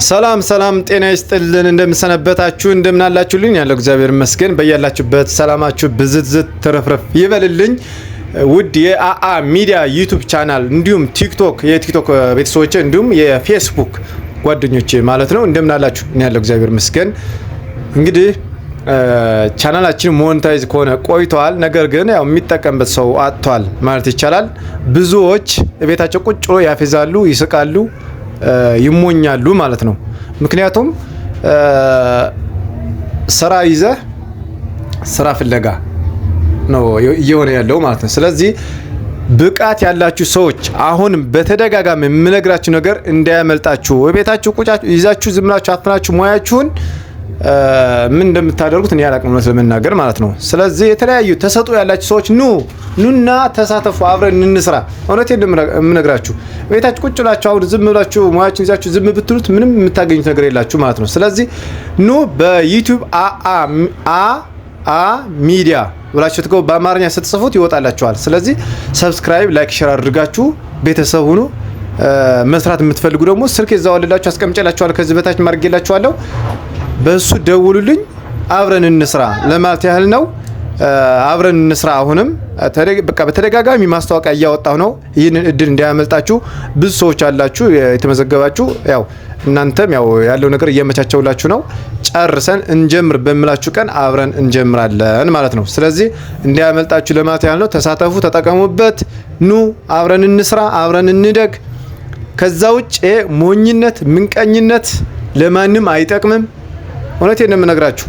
ሰላም ጤና ይስጥልን እንደምሰነበታችሁ እንደምናላችሁልኝ ያለው እግዚአብሔር ይመስገን በእያላችሁበት ሰላማችሁ ብዝዝት ተረፍረፍ ይበልልኝ ውድ የአአ ሚዲያ ዩቲዩብ ቻናል እንዲሁም ቲክቶክ የቲክቶክ ቤተሰቦች እንዲሁም የፌስቡክ ጓደኞቼ ማለት ነው እንደምናላችሁ ያለው እግዚአብሔር ይመስገን እንግዲህ ቻናላችን ሞኔታይዝ ከሆነ ቆይቷል ነገር ግን ያው የሚጠቀምበት ሰው አጥቷል ማለት ይቻላል ብዙዎች ቤታቸው ቁጭ ብለው ያፈዛሉ ይስቃሉ ይሞኛሉ ማለት ነው ምክንያቱም ስራ ይዘህ ስራ ፍለጋ ነው እየሆነ ያለው ማለት ነው ስለዚህ ብቃት ያላችሁ ሰዎች አሁን በተደጋጋሚ የምነግራችሁ ነገር እንዳያመልጣችሁ ቤታችሁ ቁጫችሁ ይዛችሁ ዝምራችሁ አፍናችሁ ሞያችሁን ምን እንደምታደርጉት እኔ ያላቅም ነው ስለመናገር ማለት ነው ስለዚህ የተለያዩ ተሰጡ ያላችሁ ሰዎች ኑና ተሳተፉ አብረን እንስራ እውነቴን እንደምነግራችሁ ቤታችሁ ቁጭ ብላችሁ አሁን ዝም ብላችሁ ሞያችሁን ይዛችሁ ዝም ብትሉት ምንም የምታገኙት ነገር የላችሁ ማለት ነው ስለዚህ በዩቲዩብ አ ሚዲያ ብላችሁ ትገቡ በአማርኛ ስትጽፉት ይወጣላችኋል ስለዚህ ሰብስክራይብ ላይክ ሼር አድርጋችሁ ቤተሰብ ሁኑ መስራት የምትፈልጉ ደግሞ ስልክ ይዛዋልላችሁ አስቀምጬላችኋለሁ ከዚህ በታች ማርጌላችኋለሁ በሱ ደውሉልኝ አብረን እንስራ ለማለት ያህል ነው አብረን እንስራ አሁንም በቃ በተደጋጋሚ ማስተዋወቂያ እያወጣሁ ነው ይሄንን እድል እንዲያመልጣችሁ ብዙ ሰዎች አላችሁ የተመዘገባችሁ ያው እናንተም ያው ያለው ነገር እየመቻቸውላችሁ ነው ጨርሰን እንጀምር በመላችሁ ቀን አብረን እንጀምራለን ማለት ነው ስለዚህ እንዲያመልጣችሁ ለማለት ያህል ነው ተሳተፉ ተጠቀሙበት ኑ አብረን እንስራ አብረን እንደግ ከዛ ውጭ ሞኝነት ምንቀኝነት ለማንም አይጠቅምም እውነቴን ነው የምነግራችሁ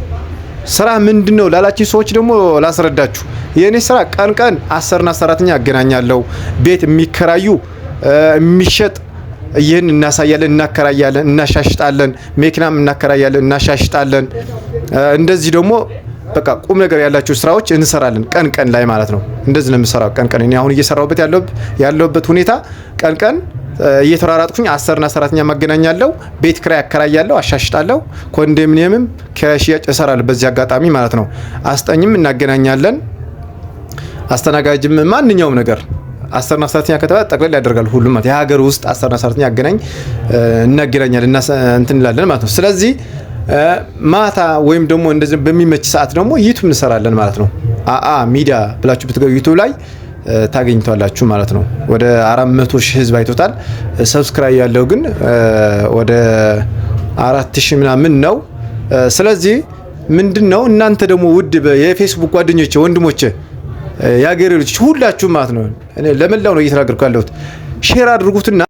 ስራ ምንድነው ላላችሁ ሰዎች ደግሞ ላስረዳችሁ የኔ ስራ ቀን 10 እና ሰራተኛ ያገናኛለሁ ቤት የሚከራዩ የሚሸጥ ይሄን እናሳያለን እናከራያለን እናሻሽጣለን መኪናም እናከራያለን እናሻሽጣለን እንደዚህ ደግሞ በቃ ቁም ነገር ያላችሁ ስራዎች እንሰራለን ቀን ላይ ማለት ነው እንደዚህ ነው የምሰራው ቀን እኔ አሁን እየሰራሁበት ያለውበት ሁኔታ ቀን እየተራራጥኩኝ 10 እና ሰራተኛ ማገናኛለሁ ቤት ክራይ አከራያለሁ አሻሽጣለሁ ኮንዶሚኒየምም ከሽያጭ እሰራለሁ በዚህ አጋጣሚ ማለት ነው አስጠኝም እናገናኛለን አስተናጋጅም ማንኛውም ነገር 10 እና ሰራተኛ ከተባለ ጠቅለል ያደርጋል ሁሉም ማለት የሀገር ውስጥ 10 እና ሰራተኛ እናገናኛለን እና እንትን እንላለን ማለት ነው ስለዚህ ማታ ወይም ደግሞ እንደዚህ በሚመች ሰዓት ደግሞ ዩቲዩብ እንሰራለን ማለት ነው አአ ሚዲያ ብላችሁ ብትገቡ ዩቲዩብ ላይ ታገኝቷላችሁ ማለት ነው ወደ 400,000 ህዝብ አይቶታል ሰብስክራይብ ያለው ግን ወደ 4,000 ምናምን ነው ስለዚህ ምንድነው እናንተ ደግሞ ውድ የፌስቡክ ጓደኞቼ ወንድሞቼ ያገሬ ልጅ ሁላችሁ ማለት ነው እኔ ለመላው ነው እየተናገርኩ ያለሁት ሼር አድርጉትና